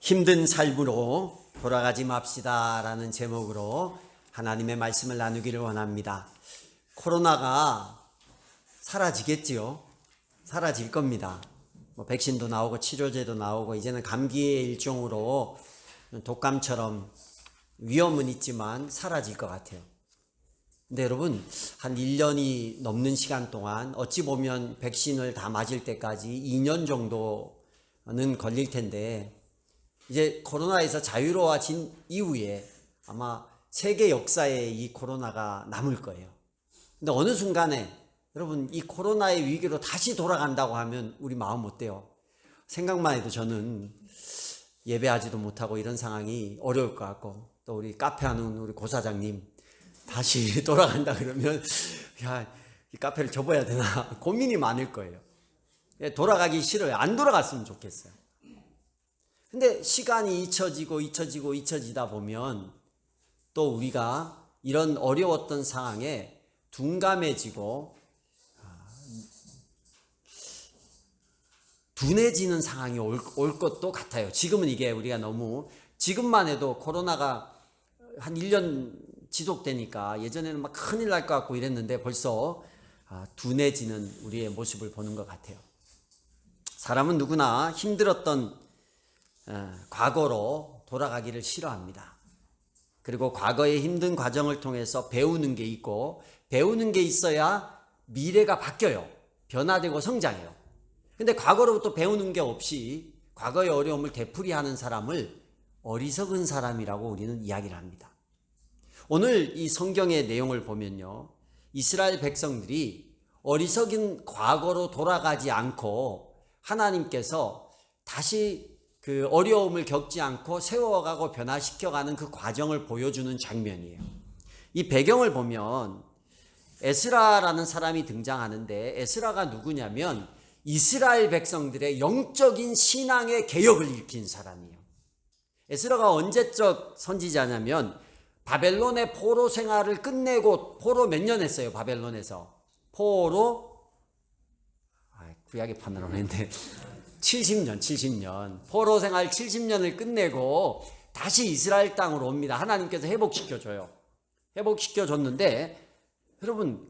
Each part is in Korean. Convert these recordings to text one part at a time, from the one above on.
힘든 삶으로 돌아가지 맙시다 라는 제목으로 하나님의 말씀을 나누기를 원합니다. 코로나가 사라지겠지요. 사라질 겁니다. 백신도 나오고 치료제도 나오고 이제는 감기의 일종으로 독감처럼 위험은 있지만 사라질 것 같아요. 근데 여러분, 한 1년이 넘는 시간 동안 어찌 보면 백신을 다 맞을 때까지 2년 정도는 걸릴 텐데, 이제 코로나에서 자유로워진 이후에 아마 세계 역사에 이 코로나가 남을 거예요. 근데 어느 순간에 여러분, 이 코로나의 위기로 다시 돌아간다고 하면 우리 마음 어때요? 생각만 해도 저는 예배하지도 못하고 이런 상황이 어려울 것 같고, 또 우리 카페 하는 우리 고사장님 다시 돌아간다 그러면 야, 이 카페를 접어야 되나 고민이 많을 거예요. 돌아가기 싫어요. 안 돌아갔으면 좋겠어요. 근데 시간이 잊혀지다 보면 또 우리가 이런 어려웠던 상황에 둔감해지고 둔해지는 상황이 올 것도 같아요. 지금은 이게 우리가 너무, 지금만 해도 코로나가 한 1년 지속되니까 예전에는 막 큰일 날 것 같고 이랬는데 벌써 둔해지는 우리의 모습을 보는 것 같아요. 사람은 누구나 힘들었던 과거로 돌아가기를 싫어합니다. 그리고 과거의 힘든 과정을 통해서 배우는 게 있고, 배우는 게 있어야 미래가 바뀌어요. 변화되고 성장해요. 근데 과거로부터 배우는 게 없이 과거의 어려움을 되풀이하는 사람을 어리석은 사람이라고 우리는 이야기를 합니다. 오늘 이 성경의 내용을 보면요, 이스라엘 백성들이 어리석은 과거로 돌아가지 않고 하나님께서 다시 그 어려움을 겪지 않고 세워가고 변화시켜가는 그 과정을 보여주는 장면이에요. 이 배경을 보면 에스라라는 사람이 등장하는데, 에스라가 누구냐면 이스라엘 백성들의 영적인 신앙의 개혁을 일으킨 사람이에요. 에스라가 언제적 선지자냐면 바벨론의 포로 생활을 끝내고, 포로 몇 년 했어요? 바벨론에서 포로 구약의 판단을 했는데 70년 포로 생활 70년을 끝내고 다시 이스라엘 땅으로 옵니다. 하나님께서 회복시켜줘요. 회복시켜줬는데 여러분,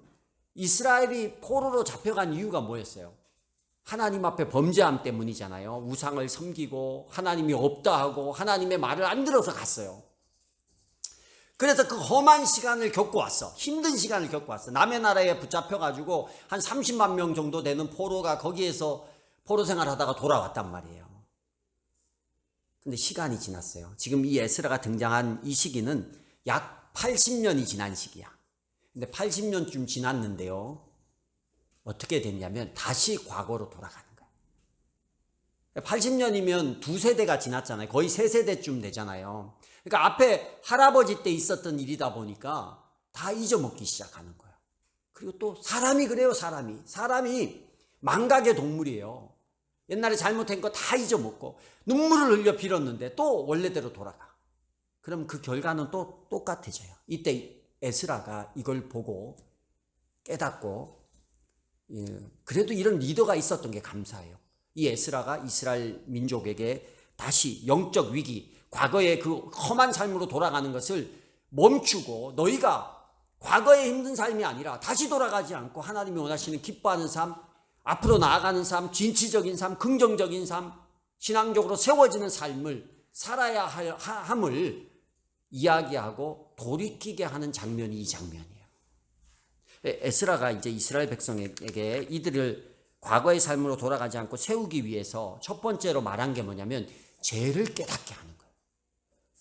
이스라엘이 포로로 잡혀간 이유가 뭐였어요? 하나님 앞에 범죄함 때문이잖아요. 우상을 섬기고 하나님이 없다 하고 하나님의 말을 안 들어서 갔어요. 그래서 그 험한 시간을 겪고 왔어. 힘든 시간을 겪고 왔어. 남의 나라에 붙잡혀가지고 한 30만 명 정도 되는 포로가 거기에서 포로 생활하다가 돌아왔단 말이에요. 근데 시간이 지났어요. 지금 이 에스라가 등장한 이 시기는 약 80년이 지난 시기야. 근데 80년쯤 지났는데요, 어떻게 됐냐면 다시 과거로 돌아가는 거예요. 80년이면 두 세대가 지났잖아요. 거의 세 세대쯤 되잖아요. 그러니까 앞에 할아버지 때 있었던 일이다 보니까 다 잊어먹기 시작하는 거예요. 그리고 또 사람이 그래요. 사람이 망각의 동물이에요. 옛날에 잘못한 거 다 잊어먹고 눈물을 흘려 빌었는데 또 원래대로 돌아가. 그럼 그 결과는 또 똑같아져요. 이때 에스라가 이걸 보고 깨닫고, 그래도 이런 리더가 있었던 게 감사해요. 이 에스라가 이스라엘 민족에게 다시 영적 위기, 과거의 그 험한 삶으로 돌아가는 것을 멈추고, 너희가 과거의 힘든 삶이 아니라 다시 돌아가지 않고 하나님이 원하시는 기뻐하는 삶, 앞으로 나아가는 삶, 진취적인 삶, 긍정적인 삶, 신앙적으로 세워지는 삶을 살아야 함을 이야기하고 돌이키게 하는 장면이 이 장면이에요. 에스라가 이제 이스라엘 백성에게 이들을 과거의 삶으로 돌아가지 않고 세우기 위해서 첫 번째로 말한 게 뭐냐면 죄를 깨닫게 하는 거예요.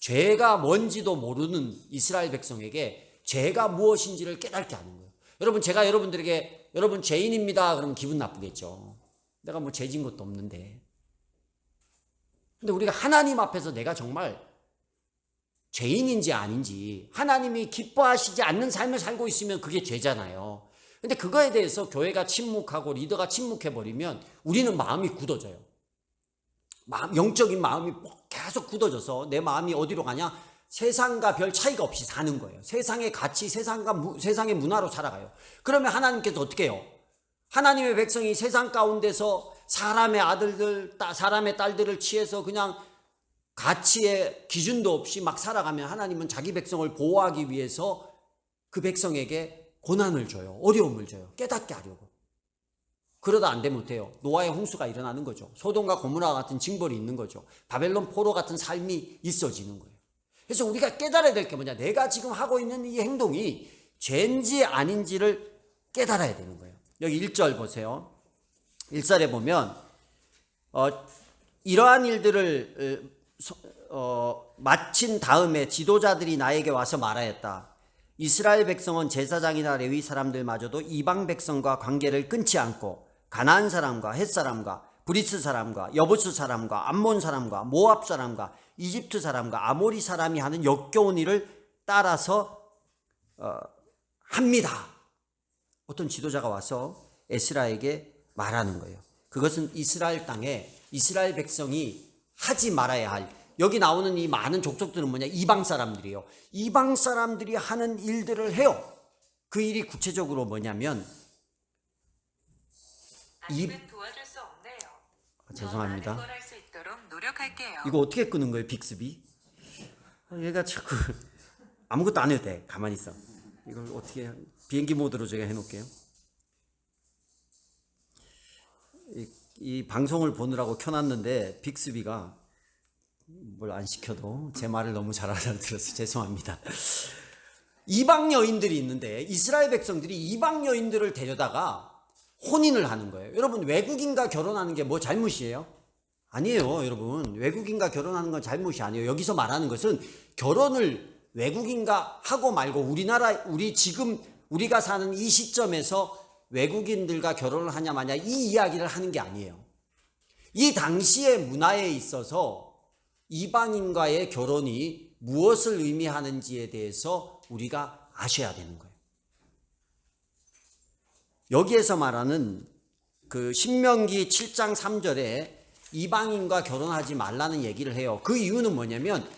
죄가 뭔지도 모르는 이스라엘 백성에게 죄가 무엇인지를 깨닫게 하는 거예요. 여러분, 제가 여러분들에게 여러분 죄인입니다 그러면 기분 나쁘겠죠. 내가 뭐 죄진 것도 없는데. 근데 우리가 하나님 앞에서 내가 정말 죄인인지 아닌지, 하나님이 기뻐하시지 않는 삶을 살고 있으면 그게 죄잖아요. 근데 그거에 대해서 교회가 침묵하고 리더가 침묵해버리면 우리는 마음이 굳어져요. 영적인 마음이 계속 굳어져서 내 마음이 어디로 가냐? 세상과 별 차이가 없이 사는 거예요. 세상의 가치, 세상의 문화로 살아가요. 그러면 하나님께서 어떻게 해요? 하나님의 백성이 세상 가운데서 사람의 아들들, 사람의 딸들을 취해서 그냥 가치의 기준도 없이 막 살아가면 하나님은 자기 백성을 보호하기 위해서 그 백성에게 고난을 줘요. 어려움을 줘요. 깨닫게 하려고. 그러다 안 되면 어때요? 노아의 홍수가 일어나는 거죠. 소돔과 고모라 같은 징벌이 있는 거죠. 바벨론 포로 같은 삶이 있어지는 거예요. 그래서 우리가 깨달아야 될 게 뭐냐? 내가 지금 하고 있는 이 행동이 죄인지 아닌지를 깨달아야 되는 거예요. 여기 1절 보세요. 1절에 보면 이러한 일들을 마친 다음에 지도자들이 나에게 와서 말하였다. 이스라엘 백성은 제사장이나 레위 사람들마저도 이방 백성과 관계를 끊지 않고 가나안 사람과 헷 사람과 브리스 사람과 여부스 사람과 암몬 사람과 모압 사람과 이집트 사람과 아모리 사람이 하는 역겨운 일을 따라서 합니다. 어떤 지도자가 와서 에스라에게 말하는 거예요. 그것은 이스라엘 땅에 이스라엘 백성이 하지 말아야 할, 여기 나오는 이 많은 족속들은 뭐냐? 이방 사람들이에요. 이방 사람들이 하는 일들을 해요. 그 일이 구체적으로 뭐냐면 도와줄 수 없네요. 죄송합니다. 걸 할 수 있도록 노력할게요. 이거 어떻게 끄는 거예요, 빅스비? 얘가 자꾸 아무것도 안 해도 돼. 가만히 있어. 이걸 어떻게 비행기 모드로 제가 해놓을게요. 이 방송을 보느라고 켜놨는데 빅스비가 뭘 안 시켜도 제 말을 너무 잘 알아들어서 죄송합니다. 이방 여인들이 있는데 이스라엘 백성들이 이방 여인들을 데려다가 혼인을 하는 거예요. 여러분, 외국인과 결혼하는 게 뭐 잘못이에요? 아니에요. 여러분, 외국인과 결혼하는 건 잘못이 아니에요. 여기서 말하는 것은 결혼을 외국인과 하고 말고 우리가 사는 이 시점에서 외국인들과 결혼을 하냐 마냐 이 이야기를 하는 게 아니에요. 이 당시의 문화에 있어서 이방인과의 결혼이 무엇을 의미하는지에 대해서 우리가 아셔야 되는 거예요. 여기에서 말하는 그 신명기 7장 3절에 이방인과 결혼하지 말라는 얘기를 해요. 그 이유는 뭐냐면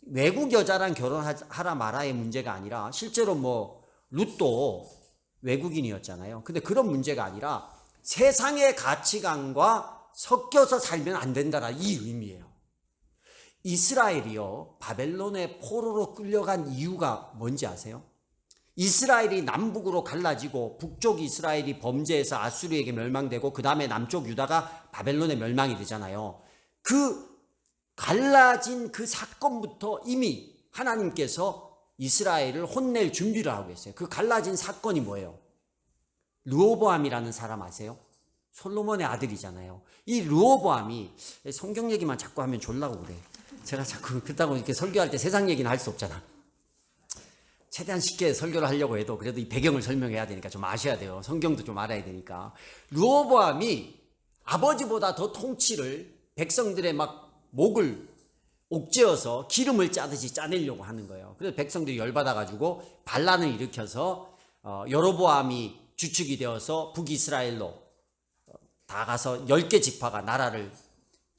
외국 여자랑 결혼하라 마라의 문제가 아니라, 실제로 뭐 룻도 외국인이었잖아요. 근데 그런 문제가 아니라 세상의 가치관과 섞여서 살면 안 된다라 이 의미예요. 이스라엘이요, 바벨론의 포로로 끌려간 이유가 뭔지 아세요? 이스라엘이 남북으로 갈라지고 북쪽 이스라엘이 범죄해서 아수르에게 멸망되고 그 다음에 남쪽 유다가 바벨론에 멸망이 되잖아요. 그 갈라진 그 사건부터 이미 하나님께서 이스라엘을 혼낼 준비를 하고 계세요. 그 갈라진 사건이 뭐예요? 르호보암이라는 사람 아세요? 솔로몬의 아들이잖아요. 이 르호보암이, 성경 얘기만 자꾸 하면 졸라고 그래. 제가 자꾸 그렇다고 이렇게 설교할 때 세상 얘기는 할 수 없잖아. 최대한 쉽게 설교를 하려고 해도 그래도 이 배경을 설명해야 되니까 좀 아셔야 돼요. 성경도 좀 알아야 되니까. 르호보암이 아버지보다 더 통치를, 백성들의 막 목을 옥죄어서 기름을 짜듯이 짜내려고 하는 거예요. 그래서 백성들이 열받아가지고 반란을 일으켜서 여로보암이 주축이 되어서 북이스라엘로 다 가서 10개 지파가 나라를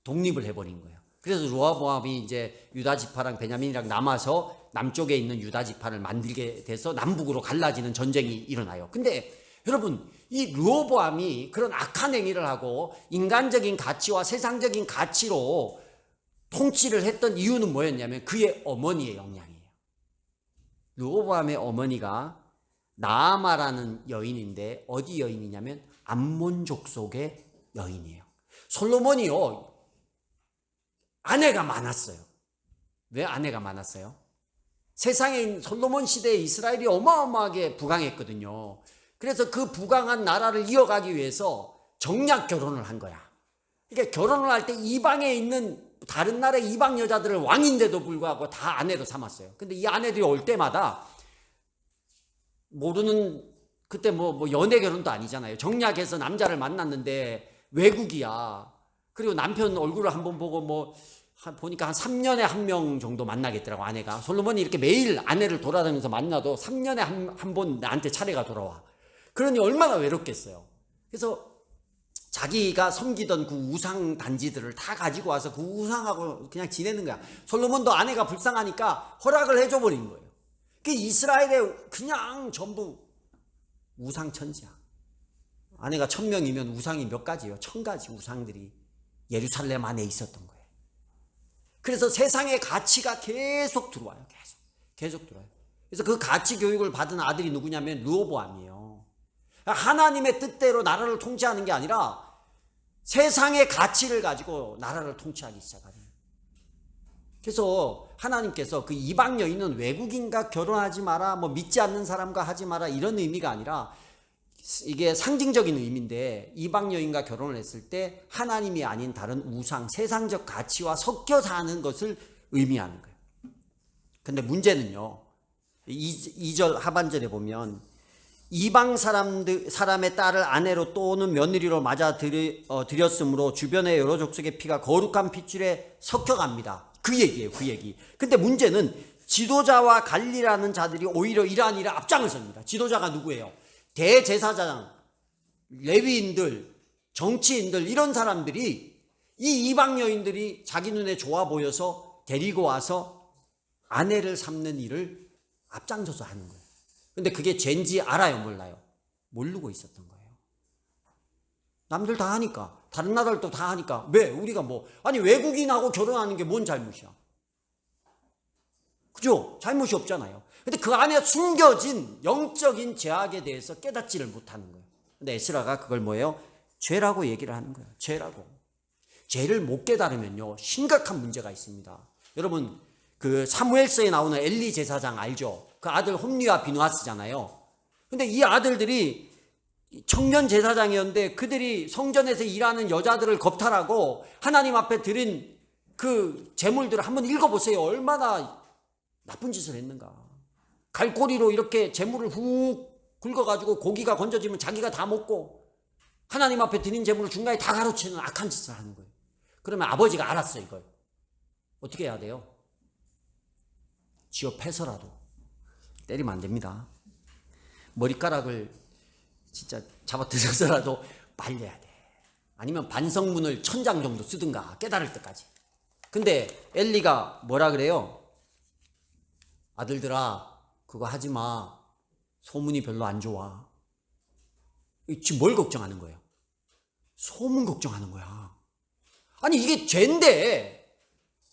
독립을 해버린 거예요. 그래서 르호보암이 이제 유다 지파랑 베냐민이랑 남아서 남쪽에 있는 유다 지파를 만들게 돼서 남북으로 갈라지는 전쟁이 일어나요. 근데 여러분, 이 르호보암이 그런 악한 행위를 하고 인간적인 가치와 세상적인 가치로 통치를 했던 이유는 뭐였냐면 그의 어머니의 영향이에요. 르호보암의 어머니가 나아마라는 여인인데 어디 여인이냐면 암몬 족속의 여인이에요. 솔로몬이요, 아내가 많았어요. 왜 아내가 많았어요? 세상에 솔로몬 시대에 이스라엘이 어마어마하게 부강했거든요. 그래서 그 부강한 나라를 이어가기 위해서 정략 결혼을 한 거야. 그러니까 결혼을 할 때 이방에 있는 다른 나라의 이방 여자들을 왕인데도 불구하고 다 아내로 삼았어요. 근데 이 아내들이 올 때마다 모르는, 그때 뭐 연애 결혼도 아니잖아요. 정략해서 남자를 만났는데 외국이야. 그리고 남편 얼굴을 한번 보고 보니까 한 3년에 한 명 정도 만나겠더라고, 아내가. 솔로몬이 이렇게 매일 아내를 돌아다니면서 만나도 3년에 한 번 나한테 차례가 돌아와. 그러니 얼마나 외롭겠어요. 그래서 자기가 섬기던 그 우상 단지들을 다 가지고 와서 그 우상하고 그냥 지내는 거야. 솔로몬도 아내가 불쌍하니까 허락을 해줘 버린 거예요. 그 이스라엘에 그냥 전부 우상 천지야. 아내가 1000명이면 우상이 몇 가지예요? 1000가지 우상들이 예루살렘 안에 있었던 거예요. 그래서 세상의 가치가 계속 들어와요. 계속 들어와요. 그래서 그 가치 교육을 받은 아들이 누구냐면 르호보암이에요. 하나님의 뜻대로 나라를 통치하는 게 아니라 세상의 가치를 가지고 나라를 통치하기 시작하는. 그래서 하나님께서 그 이방 여인은 외국인과 결혼하지 마라, 뭐 믿지 않는 사람과 하지 마라 이런 의미가 아니라 이게 상징적인 의미인데, 이방 여인과 결혼을 했을 때 하나님이 아닌 다른 우상, 세상적 가치와 섞여 사는 것을 의미하는 거예요. 근데 문제는요, 2절 하반절에 보면 이방 사람의 딸을 아내로 또는 며느리로 맞아 들였으므로 주변의 여러 족속의 피가 거룩한 핏줄에 섞여갑니다. 그 얘기예요, 그 얘기. 근데 문제는 지도자와 관리라는 자들이 오히려 이러한 일에 앞장을 섭니다. 지도자가 누구예요? 대제사장, 레위인들, 정치인들, 이런 사람들이 이 이방 여인들이 자기 눈에 좋아 보여서 데리고 와서 아내를 삼는 일을 앞장서서 하는 거예요. 근데 그게 죄인지 알아요, 몰라요? 모르고 있었던 거예요. 남들 다 하니까, 다른 나라들도 다 하니까 왜 우리가 뭐, 아니 외국인하고 결혼하는 게 뭔 잘못이야? 그죠? 잘못이 없잖아요. 근데 그 안에 숨겨진 영적인 죄악에 대해서 깨닫지를 못하는 거예요. 근데 에스라가 그걸 뭐예요? 죄라고 얘기를 하는 거예요. 죄라고. 죄를 못 깨달으면요, 심각한 문제가 있습니다. 여러분, 그 사무엘서에 나오는 엘리 제사장 알죠? 그 아들 홈리와 비누아스잖아요. 근데 이 아들들이 청년 제사장이었는데 그들이 성전에서 일하는 여자들을 겁탈하고 하나님 앞에 드린 그 제물들을 한번 읽어보세요. 얼마나 나쁜 짓을 했는가. 갈고리로 이렇게 제물을 훅 긁어가지고 고기가 건져지면 자기가 다 먹고 하나님 앞에 드린 제물을 중간에 다 가로채는 악한 짓을 하는 거예요. 그러면 아버지가 알았어, 이걸. 어떻게 해야 돼요? 쥐어 패서라도. 때리면 안 됩니다. 머리카락을 진짜 잡아뜯어서라도 말려야 돼. 아니면 반성문을 1000장 정도 쓰든가, 깨달을 때까지. 근데 엘리가 뭐라 그래요? 아들들아, 그거 하지 마. 소문이 별로 안 좋아. 지금 뭘 걱정하는 거예요? 소문 걱정하는 거야. 아니, 이게 죄인데,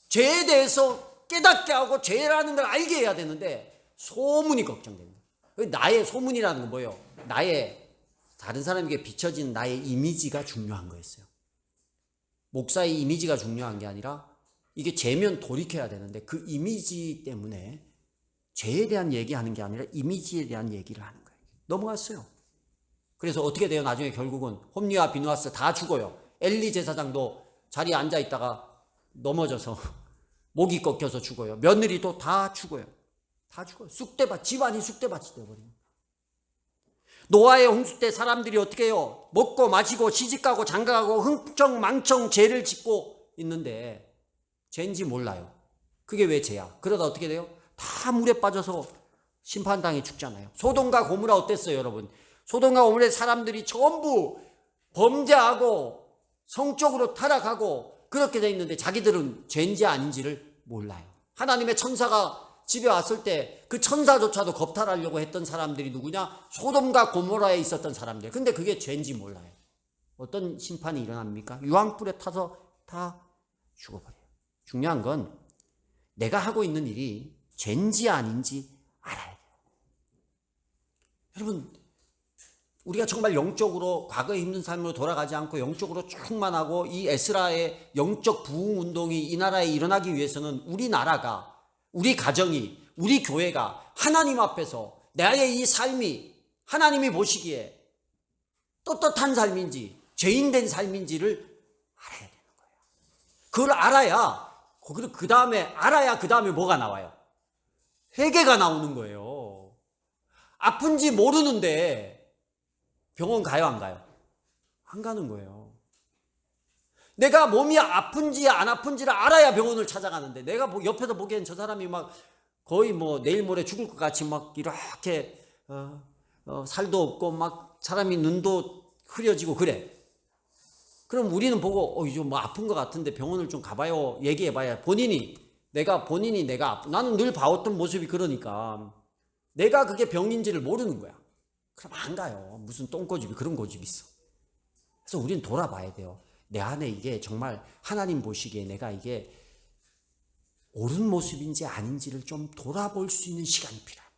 죄에 대해서 깨닫게 하고 죄라는 걸 알게 해야 되는데 소문이 걱정되는 거예요. 나의 소문이라는 건 뭐예요? 나의, 다른 사람에게 비춰진 나의 이미지가 중요한 거였어요. 목사의 이미지가 중요한 게 아니라 이게 죄면 돌이켜야 되는데 그 이미지 때문에 죄에 대한 얘기하는 게 아니라 이미지에 대한 얘기를 하는 거예요. 넘어갔어요. 그래서 어떻게 돼요? 나중에 결국은 홈리와 비누아스 다 죽어요. 엘리 제사장도 자리에 앉아 있다가 넘어져서 목이 꺾여서 죽어요. 며느리도 다 죽어요. 다 죽어요. 쑥대밭, 집안이 쑥대밭이 되어버립니다. 노아의 홍수 때 사람들이 어떻게 해요? 먹고 마시고 시집가고 장가가고 흥청망청 죄를 짓고 있는데 죄인지 몰라요. 그게 왜 죄야? 그러다 어떻게 돼요? 다 물에 빠져서 심판당해 죽잖아요. 소돔과 고모라 어땠어요, 여러분? 소돔과 고모라의 사람들이 전부 범죄하고 성적으로 타락하고 그렇게 돼 있는데 자기들은 죄인지 아닌지를 몰라요. 하나님의 천사가 집에 왔을 때 그 천사조차도 겁탈하려고 했던 사람들이 누구냐? 소돔과 고모라에 있었던 사람들. 근데 그게 죄인지 몰라요. 어떤 심판이 일어납니까? 유황불에 타서 다 죽어버려요. 중요한 건 내가 하고 있는 일이 죄인지 아닌지 알아야 돼요. 여러분, 우리가 정말 영적으로 과거의 힘든 삶으로 돌아가지 않고 영적으로 충만하고 이 에스라의 영적 부흥 운동이 이 나라에 일어나기 위해서는 우리 나라가, 우리 가정이, 우리 교회가 하나님 앞에서 나의 이 삶이 하나님이 보시기에 떳떳한 삶인지 죄인된 삶인지를 알아야 되는 거예요. 그걸 알아야, 그 다음에 뭐가 나와요? 회개가 나오는 거예요. 아픈지 모르는데 병원 가요, 안 가요? 안 가는 거예요. 내가 몸이 아픈지 안 아픈지를 알아야 병원을 찾아가는데, 내가 옆에서 보기엔 저 사람이 막 거의 뭐 내일 모레 죽을 것 같이 막 이렇게 살도 없고 막 사람이 눈도 흐려지고 그래. 그럼 우리는 보고 이제 뭐 아픈 것 같은데 병원을 좀 가봐요, 얘기해봐야 내가 나는 늘 봐왔던 모습이 그러니까 내가 그게 병인지를 모르는 거야. 그럼 안 가요. 무슨 똥고집이 그런 고집이 있어. 그래서 우리는 돌아봐야 돼요. 내 안에 이게 정말 하나님 보시기에 내가 이게 옳은 모습인지 아닌지를 좀 돌아볼 수 있는 시간이 필요합니다.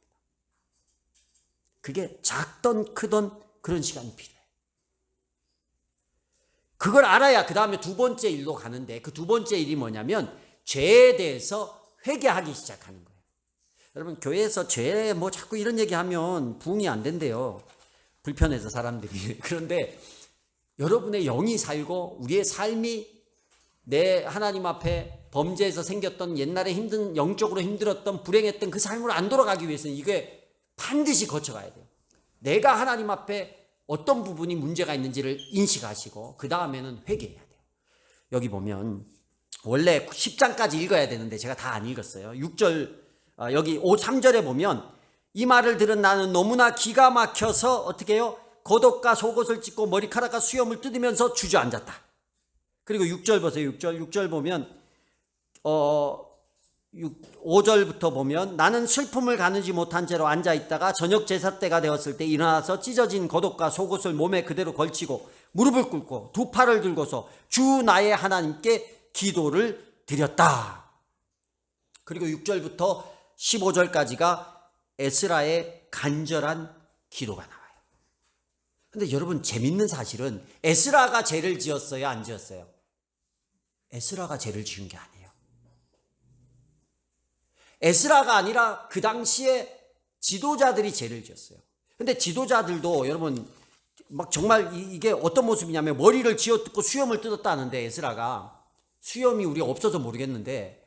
그게 작던 크던 그런 시간이 필요해요. 그걸 알아야 그 다음에 두 번째 일로 가는데, 그 두 번째 일이 뭐냐면 죄에 대해서 회개하기 시작하는 거예요. 여러분, 교회에서 죄 뭐 자꾸 이런 얘기하면 부응이 안 된대요. 불편해서 사람들이. 그런데 여러분의 영이 살고 우리의 삶이 내 하나님 앞에 범죄에서 생겼던 옛날에 힘든, 영적으로 힘들었던 불행했던 그 삶으로 안 돌아가기 위해서는 이게 반드시 거쳐가야 돼요. 내가 하나님 앞에 어떤 부분이 문제가 있는지를 인식하시고 그 다음에는 회개해야 돼요. 여기 보면 원래 10장까지 읽어야 되는데 제가 다 안 읽었어요. 6절, 여기 3절에 보면 이 말을 들은 나는 너무나 기가 막혀서 어떻게 해요? 겉옷과 속옷을 찢고 머리카락과 수염을 뜯으면서 주저앉았다. 그리고 6절 보세요. 6절 보면 5절부터 보면 나는 슬픔을 가누지 못한 채로 앉아있다가 저녁 제사 때가 되었을 때 일어나서 찢어진 겉옷과 속옷을 몸에 그대로 걸치고 무릎을 꿇고 두 팔을 들고서 주 나의 하나님께 기도를 드렸다. 그리고 6절부터 15절까지가 에스라의 간절한 기도가 나와요. 근데 여러분, 재밌는 사실은 에스라가 죄를 지었어요, 안 지었어요? 에스라가 죄를 지은 게 아니에요. 에스라가 아니라 그 당시에 지도자들이 죄를 지었어요. 근데 지도자들도 여러분 막 정말 이게 어떤 모습이냐면 머리를 쥐어뜯고 수염을 뜯었다는데, 에스라가 수염이 우리 없어서 모르겠는데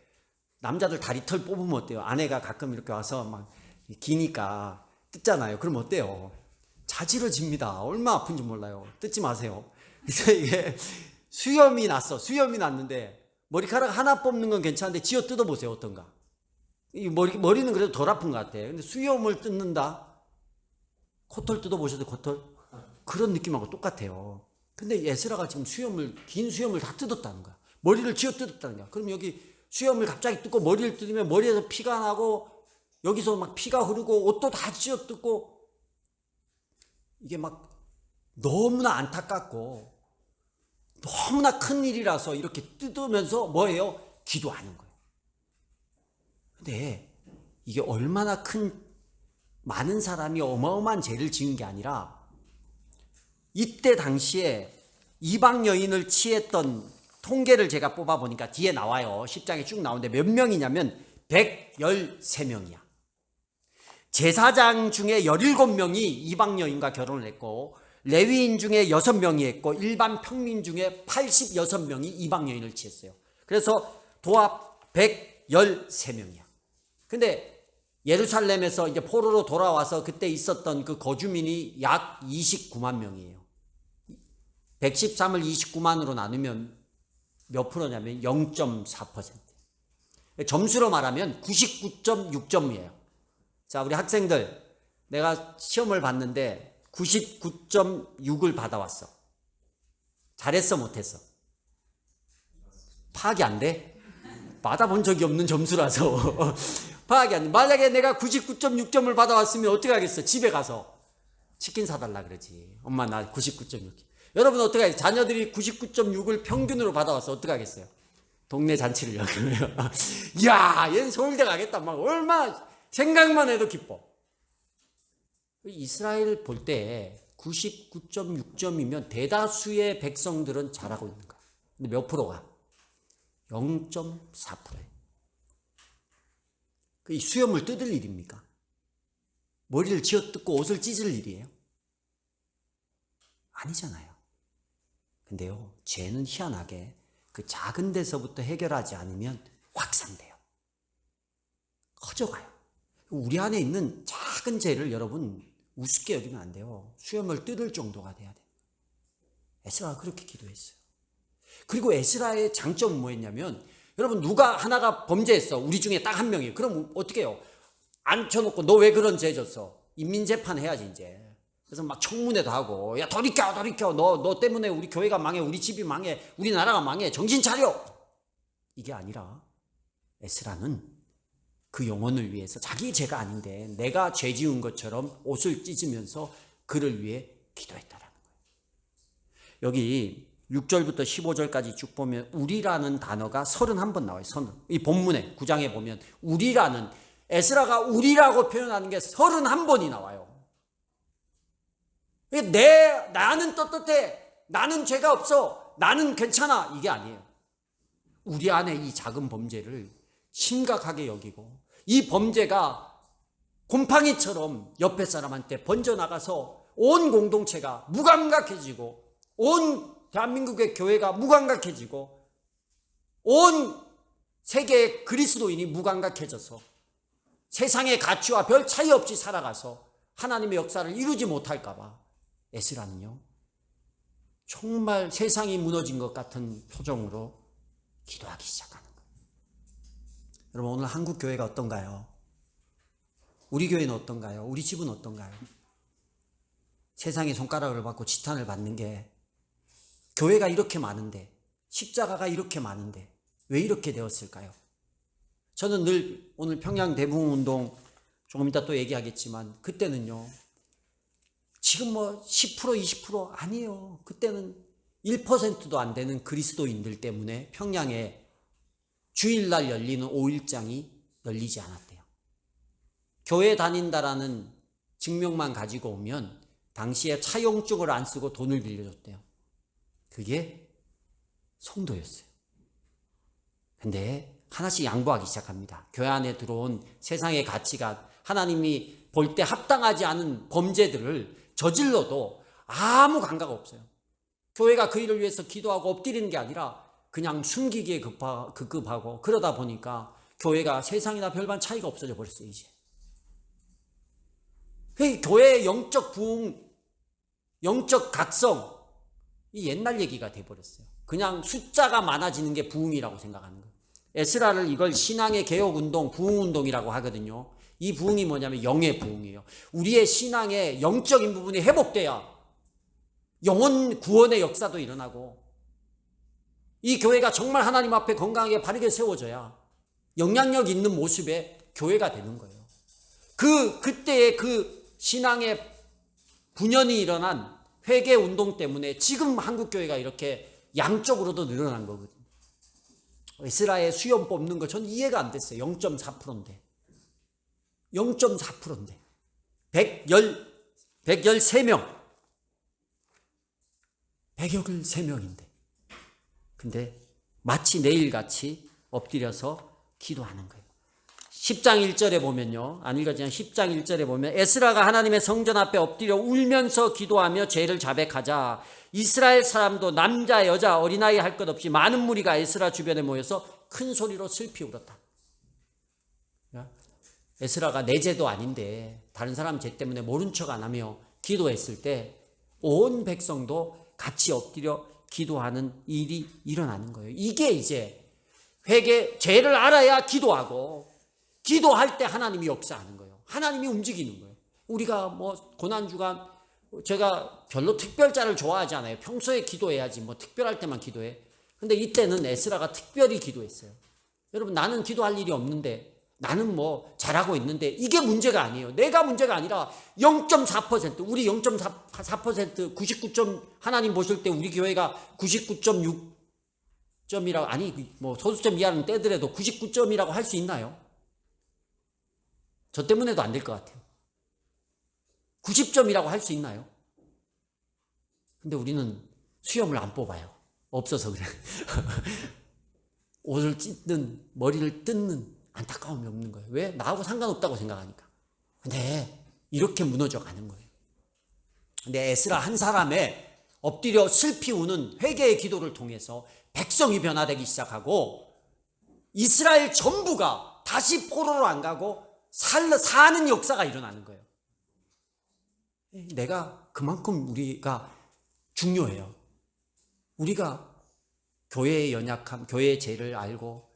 남자들 다리털 뽑으면 어때요? 아내가 가끔 이렇게 와서 막 기니까 뜯잖아요. 그럼 어때요? 자지러집니다. 얼마 아픈지 몰라요. 뜯지 마세요. 그래서 이게 수염이 났어. 수염이 났는데 머리카락 하나 뽑는 건 괜찮은데 쥐어 뜯어보세요. 어떤가? 이 머리는 그래도 덜 아픈 것 같아요. 근데 수염을 뜯는다? 코털 뜯어보셔도 코털? 그런 느낌하고 똑같아요. 근데 에스라가 지금 긴 수염을 다 뜯었다는 거야. 머리를 쥐어 뜯었다는 거야. 그럼 여기 수염을 갑자기 뜯고 머리를 뜯으면 머리에서 피가 나고 여기서 막 피가 흐르고 옷도 다 쥐어 뜯고, 이게 막 너무나 안타깝고 너무나 큰 일이라서 이렇게 뜯으면서 뭐예요? 기도하는 거예요. 근데 이게 얼마나 많은 사람이 어마어마한 죄를 지은 게 아니라 이때 당시에 이방 여인을 취했던 통계를 제가 뽑아보니까 뒤에 나와요. 10장에 쭉 나오는데 몇 명이냐면 113명이야. 제사장 중에 17명이 이방 여인과 결혼을 했고, 레위인 중에 6명이 했고, 일반 평민 중에 86명이 이방 여인을 취했어요. 그래서 도합 113명이야. 근데 예루살렘에서 이제 포로로 돌아와서 그때 있었던 그 거주민이 약 29만 명이에요. 113을 29만으로 나누면 몇 프로냐면 0.4%. 점수로 말하면 99.6점이에요. 자, 우리 학생들, 내가 시험을 봤는데 99.6을 받아왔어. 잘했어, 못했어? 파악이 안 돼? 받아본 적이 없는 점수라서 파악이 안 돼. 만약에 내가 99.6점을 받아왔으면 어떻게 하겠어? 집에 가서 치킨 사달라 그러지. 엄마, 나 99.6. 여러분 어떻게 하겠어요? 자녀들이 99.6을 평균으로 받아왔어. 어떻게 하겠어요? 동네 잔치를 열고요. 이야, 얘는 서울대 가겠다. 막 얼마 생각만 해도 기뻐. 이스라엘 볼 때 99.6점이면 대다수의 백성들은 잘하고 있는 거야. 근데 몇 프로가? 0.4%예요. 이 수염을 뜯을 일입니까? 머리를 쥐어뜯고 옷을 찢을 일이에요? 아니잖아요. 근데요, 죄는 희한하게 그 작은 데서부터 해결하지 않으면 확산돼요. 커져가요. 우리 안에 있는 작은 죄를 여러분 우습게 여기면 안 돼요. 수염을 뜯을 정도가 돼야 돼요. 에스라가 그렇게 기도했어요. 그리고 에스라의 장점은 뭐였냐면, 여러분 누가 하나가 범죄했어. 우리 중에 딱 한 명이에요. 그럼 어떻게 해요? 앉혀놓고 너 왜 그런 죄 졌어? 인민재판 해야지 이제. 그래서 막 청문회도 하고, 야 돌이켜 너 때문에 우리 교회가 망해, 우리 집이 망해, 우리나라가 망해, 정신 차려. 이게 아니라 에스라는 그 영혼을 위해서 자기 죄가 아닌데 내가 죄 지은 것처럼 옷을 찢으면서 그를 위해 기도했다라는 거예요. 여기 6절부터 15절까지 쭉 보면 우리라는 단어가 31번 나와요. 이 본문에 9장에 보면 우리라는, 에스라가 우리라고 표현하는 게 31번이 나와요. 나는 떳떳해, 나는 죄가 없어, 나는 괜찮아, 이게 아니에요. 우리 안에 이 작은 범죄를 심각하게 여기고 이 범죄가 곰팡이처럼 옆에 사람한테 번져나가서 온 공동체가 무감각해지고 온 대한민국의 교회가 무감각해지고 온 세계의 그리스도인이 무감각해져서 세상의 가치와 별 차이 없이 살아가서 하나님의 역사를 이루지 못할까 봐 에스라는요, 정말 세상이 무너진 것 같은 표정으로 기도하기 시작하는 거예요. 여러분, 오늘 한국 교회가 어떤가요? 우리 교회는 어떤가요? 우리 집은 어떤가요? 세상의 손가락을 받고 지탄을 받는 게, 교회가 이렇게 많은데, 십자가가 이렇게 많은데 왜 이렇게 되었을까요? 저는 늘 오늘 평양 대붕운동 조금 이따 또 얘기하겠지만, 그때는요, 지금 뭐 10% 20% 아니에요. 그때는 1%도 안 되는 그리스도인들 때문에 평양에 주일날 열리는 5일장이 열리지 않았대요. 교회 다닌다라는 증명만 가지고 오면 당시에 차용증을 안 쓰고 돈을 빌려줬대요. 그게 성도였어요. 근데 하나씩 양보하기 시작합니다. 교회 안에 들어온 세상의 가치가 하나님이 볼 때 합당하지 않은 범죄들을 저질러도 아무 감각 없어요. 교회가 그 일을 위해서 기도하고 엎드리는 게 아니라 그냥 숨기기에 급급하고, 그러다 보니까 교회가 세상이나 별반 차이가 없어져 버렸어요. 이제 교회의 영적 부흥, 영적 각성, 이 옛날 얘기가 돼버렸어요. 그냥 숫자가 많아지는 게 부흥이라고 생각하는 거예요. 에스라를 이걸 신앙의 개혁운동, 부흥운동이라고 하거든요. 이 부흥이 뭐냐면 영의 부흥이에요. 우리의 신앙의 영적인 부분이 회복돼야 영혼 구원의 역사도 일어나고, 이 교회가 정말 하나님 앞에 건강하게 바르게 세워져야 영향력 있는 모습의 교회가 되는 거예요. 그때의 그 신앙의 분연이 일어난 회개 운동 때문에 지금 한국 교회가 이렇게 양쪽으로도 늘어난 거거든요. 에스라의 수염 뽑는 거 전 이해가 안 됐어요. 0.4%인데 0.4%인데 113명 113명인데 근데 마치 내일같이 엎드려서 기도하는 거예요. 10장 1절에 보면요, 안 읽어지만 10장 1절에 보면 에스라가 하나님의 성전 앞에 엎드려 울면서 기도하며 죄를 자백하자 이스라엘 사람도 남자 여자 어린아이 할 것 없이 많은 무리가 에스라 주변에 모여서 큰 소리로 슬피 울었다. 에스라가 내 죄도 아닌데 다른 사람 죄 때문에 모른 척 안 하며 기도했을 때 온 백성도 같이 엎드려 기도하는 일이 일어나는 거예요. 이게 이제 회개, 죄를 알아야 기도하고, 기도할 때 하나님이 역사하는 거예요. 하나님이 움직이는 거예요. 우리가 뭐 고난주간, 제가 별로 특별자를 좋아하지 않아요. 평소에 기도해야지 뭐 특별할 때만 기도해. 근데 이때는 에스라가 특별히 기도했어요. 여러분, 나는 기도할 일이 없는데, 나는 뭐 잘하고 있는데, 이게 문제가 아니에요. 내가 문제가 아니라 0.4%, 우리 0.4%, 99점, 하나님 보실 때 우리 교회가 99.6점이라고, 아니 뭐 소수점 이하는 떼더라도 99점이라고 할 수 있나요? 저 때문에도 안 될 것 같아요. 90점이라고 할 수 있나요? 근데 우리는 수염을 안 뽑아요. 없어서 그래. 옷을 찢든 머리를 뜯는 안타까움이 없는 거예요. 왜? 나하고 상관없다고 생각하니까. 근데 이렇게 무너져 가는 거예요. 근데 에스라 한 사람의 엎드려 슬피 우는 회개의 기도를 통해서 백성이 변화되기 시작하고 이스라엘 전부가 다시 포로로 안 가고 사는 역사가 일어나는 거예요. 내가 그만큼 우리가 중요해요. 우리가 교회의 연약함, 교회의 죄를 알고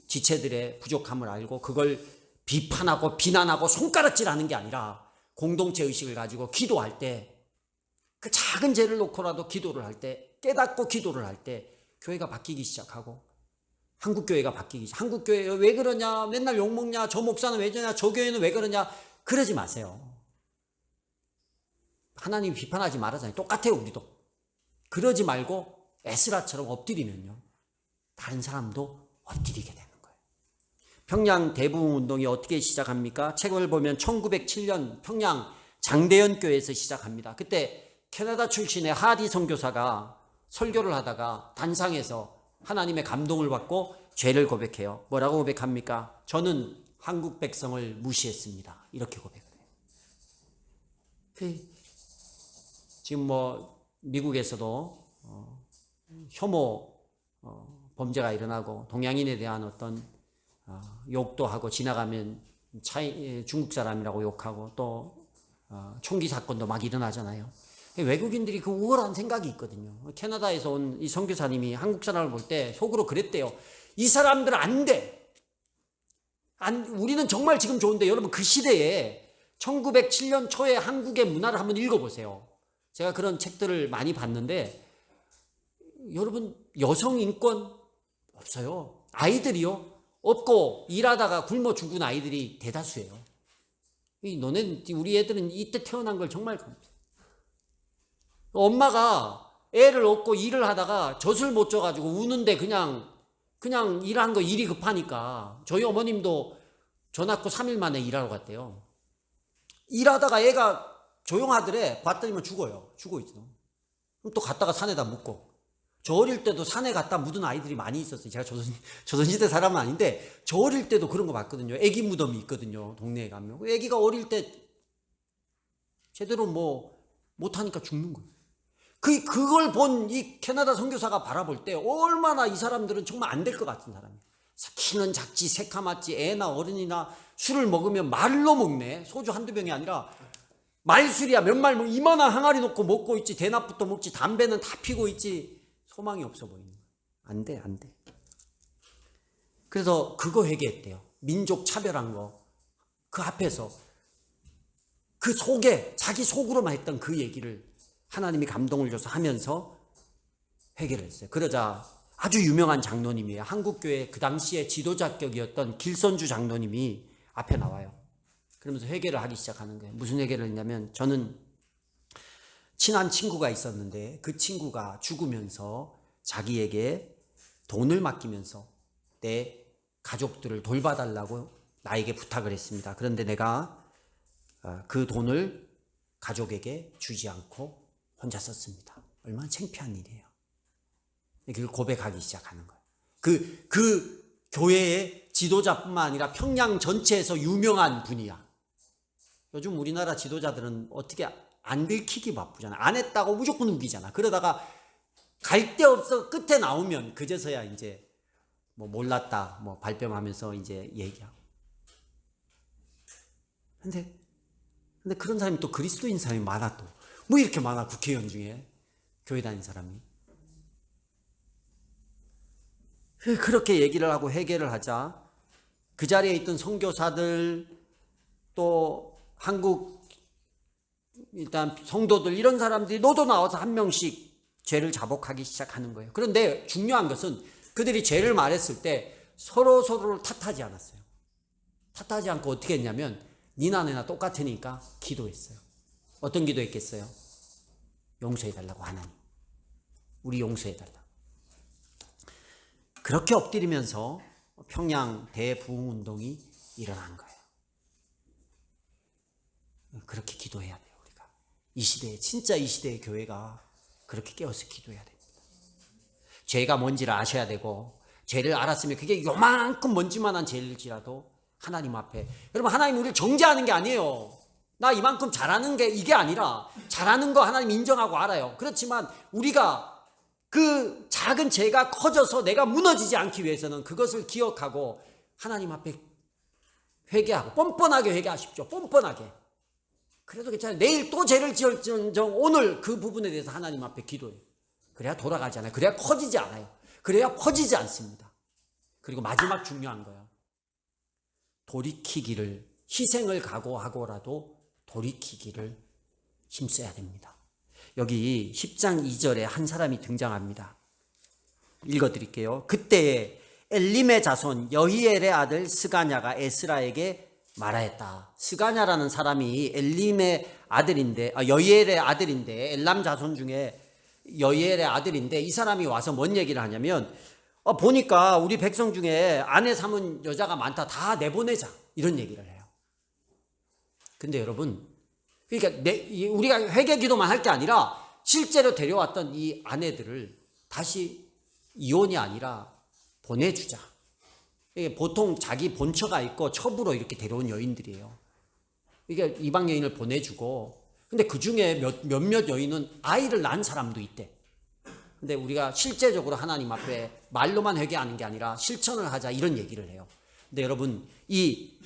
지체들의 부족함을 알고 그걸 비판하고 비난하고 손가락질하는 게 아니라 공동체 의식을 가지고 기도할 때, 그 작은 죄를 놓고라도 기도를 할 때, 깨닫고 기도를 할 때 교회가 바뀌기 시작하고, 한국 교회가 바뀌기, 한국 교회 왜 그러냐, 맨날 욕먹냐, 저 목사는 왜 저러냐, 저 교회는 왜 그러냐, 그러지 마세요. 하나님 비판하지 말아잖아요. 똑같아요. 우리도 그러지 말고 에스라처럼 엎드리면요, 다른 사람도 엎드리게 되는 거예요. 평양 대부흥 운동이 어떻게 시작합니까? 책을 보면 1907년 평양 장대현 교회에서 시작합니다. 그때 캐나다 출신의 하디 선교사가 설교를 하다가 단상에서 하나님의 감동을 받고 죄를 고백해요. 뭐라고 고백합니까? 저는 한국 백성을 무시했습니다. 이렇게 고백을 해요. 지금 뭐 미국에서도 혐오 범죄가 일어나고 동양인에 대한 어떤 욕도 하고 지나가면 중국 사람이라고 욕하고 또 총기 사건도 막 일어나잖아요. 외국인들이 그 우월한 생각이 있거든요. 캐나다에서 온 이 선교사님이 한국 사람을 볼 때 속으로 그랬대요. 이 사람들은 안 돼. 우리는 정말 지금 좋은데, 여러분 그 시대에 1907년 초에 한국의 문화를 한번 읽어보세요. 제가 그런 책들을 많이 봤는데, 여러분 여성 인권 없어요. 아이들이요, 없고 일하다가 굶어 죽은 아이들이 대다수예요. 우리 애들은 이때 태어난 걸 정말 엄마가 애를 얻고 일을 하다가 젖을 못 줘가지고 우는데 그냥 일한 거 일이 급하니까, 저희 어머님도 저 낳고 3일 만에 일하러 갔대요. 일하다가 애가 조용하더래. 봤더니만 죽어요. 죽어 있어. 그럼 또 갔다가 산에다 묻고. 저 어릴 때도 산에 갔다 묻은 아이들이 많이 있었어요. 제가 조선시대 사람은 아닌데 저 어릴 때도 그런 거 봤거든요. 애기 무덤이 있거든요. 동네에 가면. 애기가 어릴 때 제대로 뭐 못하니까 죽는 거예요. 그걸 본 이 캐나다 선교사가 바라볼 때 얼마나 이 사람들은 정말 안 될 것 같은 사람이에요. 키는 작지 새카맣지 애나 어른이나 술을 먹으면 말로 먹네. 소주 한두 병이 아니라 말술이야. 몇 말 이만한 항아리 놓고 먹고 있지. 대낮부터 먹지. 담배는 다 피고 있지. 소망이 없어 보이는 거예요. 안 돼, 안 돼. 그래서 그거 회개했대요. 민족 차별한 거. 그 앞에서 그 속에 자기 속으로만 했던 그 얘기를 하나님이 감동을 줘서 하면서 회개를 했어요. 그러자 아주 유명한 장로님이에요. 한국교회 그 당시에 지도자격이었던 길선주 장로님이 앞에 나와요. 그러면서 회개를 하기 시작하는 거예요. 무슨 회개를 했냐면, 저는 친한 친구가 있었는데 그 친구가 죽으면서 자기에게 돈을 맡기면서 내 가족들을 돌봐달라고 나에게 부탁을 했습니다. 그런데 내가 그 돈을 가족에게 주지 않고 혼자 썼습니다. 얼마나 창피한 일이에요. 그걸 고백하기 시작하는 거예요. 그 교회의 지도자뿐만 아니라 평양 전체에서 유명한 분이야. 요즘 우리나라 지도자들은 어떻게 안 들키기 바쁘잖아. 안 했다고 무조건 우기잖아. 그러다가 갈 데 없어 끝에 나오면 그제서야 이제 뭐 몰랐다 뭐 발뺌하면서 이제 얘기하고. 근데 그런 사람이 또 그리스도인 사람이 많아. 또 뭐 이렇게 많아. 국회의원 중에 교회 다닌 사람이. 그렇게 얘기를 하고 회개를 하자 그 자리에 있던 선교사들, 또 한국 일단 성도들, 이런 사람들이 너도 나와서 한 명씩 죄를 자복하기 시작하는 거예요. 그런데 중요한 것은 그들이 죄를 말했을 때 서로를 탓하지 않았어요. 탓하지 않고 어떻게 했냐면, 니나 내나 똑같으니까 기도했어요. 어떤 기도했겠어요? 용서해달라고. 하나님, 우리 용서해달라고. 그렇게 엎드리면서 평양 대부흥운동이 일어난 거예요. 그렇게 기도해야 돼요. 우리가 이 시대에, 진짜 이 시대의 교회가 그렇게 깨어서 기도해야 됩니다. 죄가 뭔지를 아셔야 되고, 죄를 알았으면 그게 요만큼 먼지만한 죄일지라도 하나님 앞에, 여러분 하나님 우리를 정죄하는 게 아니에요. 나 이만큼 잘하는 게 이게 아니라, 잘하는 거 하나님 인정하고 알아요. 그렇지만 우리가 그 작은 죄가 커져서 내가 무너지지 않기 위해서는 그것을 기억하고 하나님 앞에 회개하고, 뻔뻔하게 회개하십시오. 뻔뻔하게. 그래도 괜찮아요. 내일 또 죄를 지을지언정 오늘 그 부분에 대해서 하나님 앞에 기도해요. 그래야 돌아가지 않아요. 그래야 커지지 않아요. 그래야 퍼지지 않습니다. 그리고 마지막 중요한 거예요. 돌이키기를, 희생을 각오하고라도 돌이키기를 힘써야 됩니다. 여기 10장 2절에 한 사람이 등장합니다. 읽어드릴게요. 그때에 엘림의 자손 여히엘의 아들 스가냐가 에스라에게 말하였다. 스가냐라는 사람이 엘림의 아들인데, 여히엘의 아들인데 엘람 자손 중에 여이엘의 아들인데 이 사람이 와서 뭔 얘기를 하냐면 보니까 우리 백성 중에 아내 삼은 여자가 많다. 다 내보내자. 이런 얘기를 해요. 근데 여러분, 그러니까 우리가 회개 기도만 할 게 아니라 실제로 데려왔던 이 아내들을 다시 이혼이 아니라 보내주자. 이게 보통 자기 본처가 있고 첩으로 이렇게 데려온 여인들이에요. 이게 이방 여인을 보내주고, 근데 그 중에 몇몇 여인은 아이를 낳은 사람도 있대. 근데 우리가 실제적으로 하나님 앞에 말로만 회개하는 게 아니라 실천을 하자 이런 얘기를 해요. 근데 여러분, 이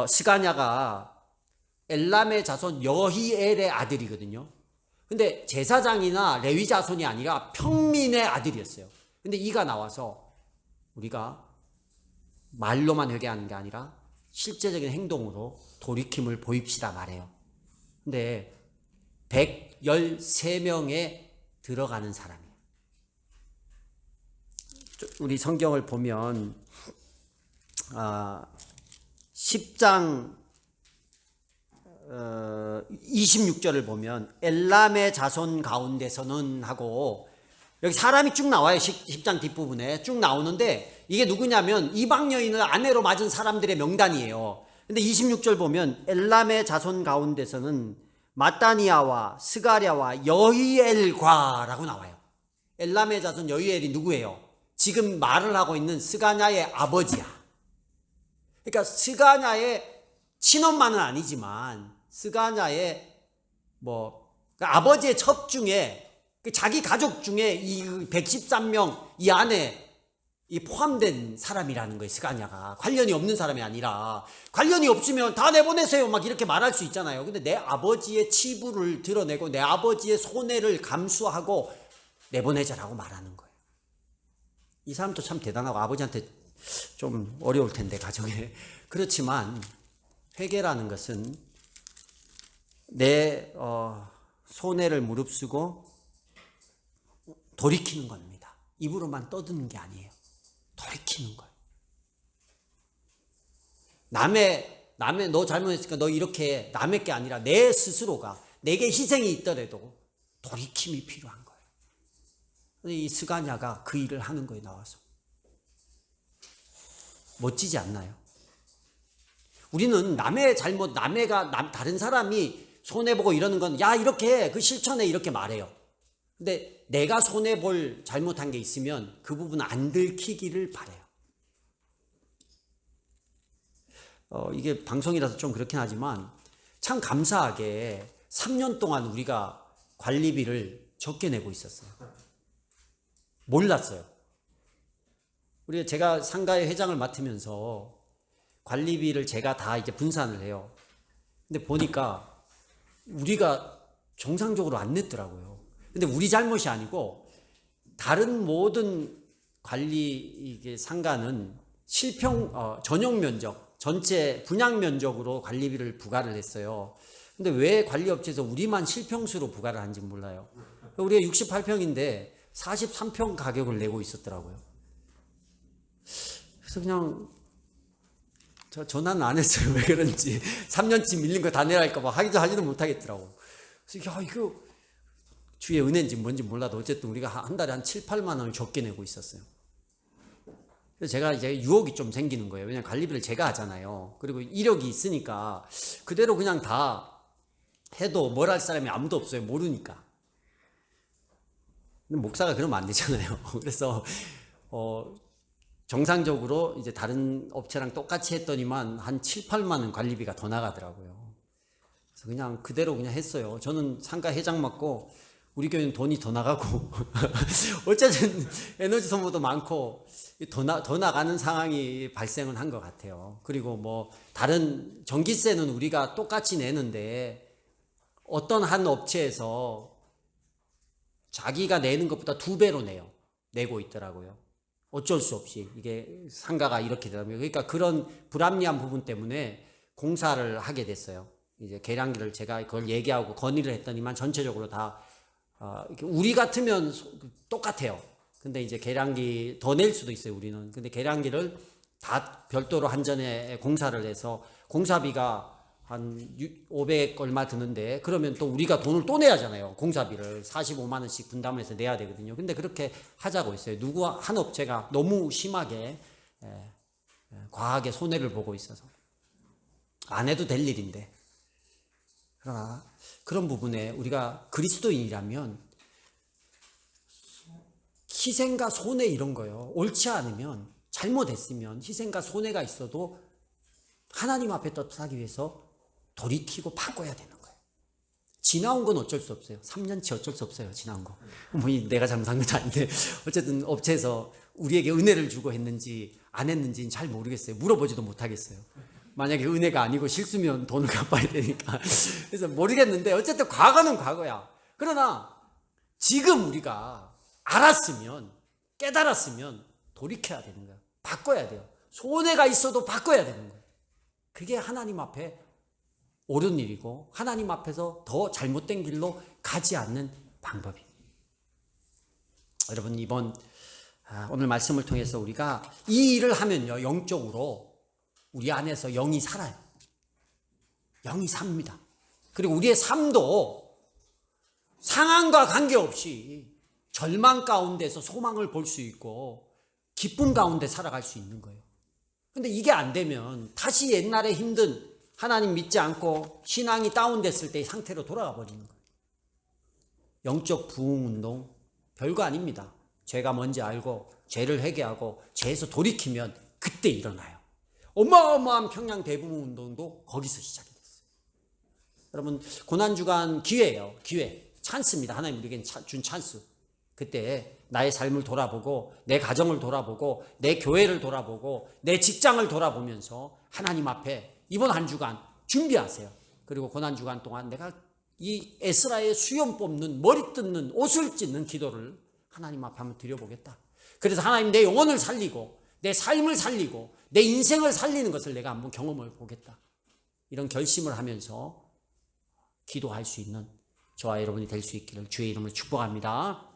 스가냐가 엘람의 자손 여히엘의 아들이거든요. 근데 제사장이나 레위 자손이 아니라 평민의 아들이었어요. 근데 이가 나와서 우리가 말로만 회개하는 게 아니라 실제적인 행동으로 돌이킴을 보입시다 말해요. 근데 113명에 들어가는 사람이에요. 우리 성경을 보면 10장 26절을 보면 엘람의 자손 가운데서는 하고 여기 사람이 쭉 나와요. 10장 뒷부분에 쭉 나오는데 이게 누구냐면 이방 여인을 아내로 맞은 사람들의 명단이에요. 근데 26절 보면 엘람의 자손 가운데서는 마따니아와 스가랴와 여히엘과라고 나와요. 엘람의 자손 여히엘이 누구예요? 지금 말을 하고 있는 스가냐의 아버지야. 그러니까 스가냐의 친엄마는 아니지만 스가냐의 아버지의 첩 중에 자기 가족 중에 이 113명 이 안에 포함된 사람이라는 거예요. 스가냐가 관련이 없는 사람이 아니라, 관련이 없으면 다 내보내세요 막 이렇게 말할 수 있잖아요. 근데 내 아버지의 치부를 드러내고 내 아버지의 손해를 감수하고 내보내자라고 말하는 거예요. 이 사람도 참 대단하고 아버지한테 좀 어려울 텐데 가정에. 그렇지만 회개라는 것은 내 손해를 무릅쓰고 돌이키는 겁니다. 입으로만 떠드는 게 아니에요. 돌이키는 거예요. 남의 너 잘못했으니까 너 이렇게 남의 게 아니라 내 스스로가 내게 희생이 있더라도 돌이킴이 필요한 거예요. 이 스가냐가 그 일을 하는 거예요. 나와서. 멋지지 않나요? 우리는 남의 잘못, 다른 사람이 손해보고 이러는 건, 야, 이렇게 해. 그 실천해. 이렇게 말해요. 근데 내가 손해볼 잘못한 게 있으면 그 부분 안 들키기를 바래요. 이게 방송이라서 좀 그렇긴 하지만 참 감사하게 3년 동안 우리가 관리비를 적게 내고 있었어요. 몰랐어요. 제가 상가의 회장을 맡으면서 관리비를 제가 다 이제 분산을 해요. 근데 보니까 우리가 정상적으로 안 냈더라고요. 근데 우리 잘못이 아니고 다른 모든 관리 상가는 전용 면적, 전체 분양 면적으로 관리비를 부과를 했어요. 근데 왜 관리업체에서 우리만 실평수로 부과를 하는지 몰라요. 우리가 68평인데 43평 가격을 내고 있었더라고요. 그래서 그냥 전화는 안 했어요. 왜 그런지. 3년치 밀린 거 다 내랄까 봐 하지도 못하겠더라고. 그래서 야, 이거 주의 은혜인지 뭔지 몰라도 어쨌든 우리가 한 달에 한 7, 8만 원을 적게 내고 있었어요. 그래서 제가 이제 유혹이 좀 생기는 거예요. 왜냐면 관리비를 제가 하잖아요. 그리고 이력이 있으니까 그대로 그냥 다 해도 뭘 할 사람이 아무도 없어요. 모르니까. 근데 목사가 그러면 안 되잖아요. 그래서 정상적으로 이제 다른 업체랑 똑같이 했더니만 한 7, 8만 원 관리비가 더 나가더라고요. 그래서 그냥 그대로 그냥 했어요. 저는 상가 회장 맡고 우리 교회는 돈이 더 나가고 어쨌든 에너지 소모도 많고 더 나가는 상황이 발생은 한 것 같아요. 그리고 다른 전기세는 우리가 똑같이 내는데 어떤 한 업체에서 자기가 내는 것보다 2배로 내고 있더라고요. 어쩔 수 없이 이게 상가가 이렇게 되더라고요. 그러니까 그런 불합리한 부분 때문에 공사를 하게 됐어요. 이제 계량기를 제가 그걸 얘기하고 건의를 했더니만 전체적으로 다 우리 같으면 똑같아요. 근데 이제 계량기 더 낼 수도 있어요. 우리는. 근데 계량기를 다 별도로 한전에 공사를 해서 공사비가 한 500 얼마 드는데 그러면 또 우리가 돈을 또 내야 하잖아요. 공사비를 45만 원씩 분담해서 내야 되거든요. 근데 그렇게 하자고 했어요. 누구 한 업체가 너무 심하게 과하게 손해를 보고 있어서 안 해도 될 일인데, 그러나 그런 부분에 우리가 그리스도인이라면 희생과 손해 이런 거요, 옳지 않으면, 잘못했으면 희생과 손해가 있어도 하나님 앞에 떳하기 위해서 돌이키고 바꿔야 되는 거예요. 지나온 건 어쩔 수 없어요. 3년치 어쩔 수 없어요. 지나온 거. 뭐 내가 잘못한 것도 아닌데 어쨌든 업체에서 우리에게 은혜를 주고 했는지 안 했는지는 잘 모르겠어요. 물어보지도 못하겠어요. 만약에 은혜가 아니고 실수면 돈을 갚아야 되니까. 그래서 모르겠는데 어쨌든 과거는 과거야. 그러나 지금 우리가 알았으면, 깨달았으면 돌이켜야 되는 거야. 바꿔야 돼요. 손해가 있어도 바꿔야 되는 거예요. 그게 하나님 앞에 옳은 일이고 하나님 앞에서 더 잘못된 길로 가지 않는 방법이에요. 여러분, 오늘 말씀을 통해서 우리가 이 일을 하면요, 영적으로 우리 안에서 영이 살아요. 영이 삽니다. 그리고 우리의 삶도 상황과 관계없이 절망 가운데서 소망을 볼 수 있고 기쁨 가운데 살아갈 수 있는 거예요. 근데 이게 안 되면 다시 옛날에 힘든, 하나님 믿지 않고 신앙이 다운됐을 때의 상태로 돌아가 버리는 거예요. 영적 부흥 운동 별거 아닙니다. 죄가 뭔지 알고 죄를 회개하고 죄에서 돌이키면 그때 일어나요. 어마어마한 평양 대부흥 운동도 거기서 시작이 됐어요. 여러분, 고난주간 기회예요. 기회, 찬스입니다. 하나님 우리에게 준 찬스. 그때 나의 삶을 돌아보고 내 가정을 돌아보고 내 교회를 돌아보고 내 직장을 돌아보면서 하나님 앞에 이번 한 주간 준비하세요. 그리고 고난주간 동안 내가 이 에스라의 수염 뽑는, 머리 뜯는, 옷을 찢는 기도를 하나님 앞에 한번 드려보겠다. 그래서 하나님, 내 영혼을 살리고 내 삶을 살리고 내 인생을 살리는 것을 내가 한번 경험을 보겠다. 이런 결심을 하면서 기도할 수 있는 저와 여러분이 될 수 있기를 주의 이름으로 축복합니다.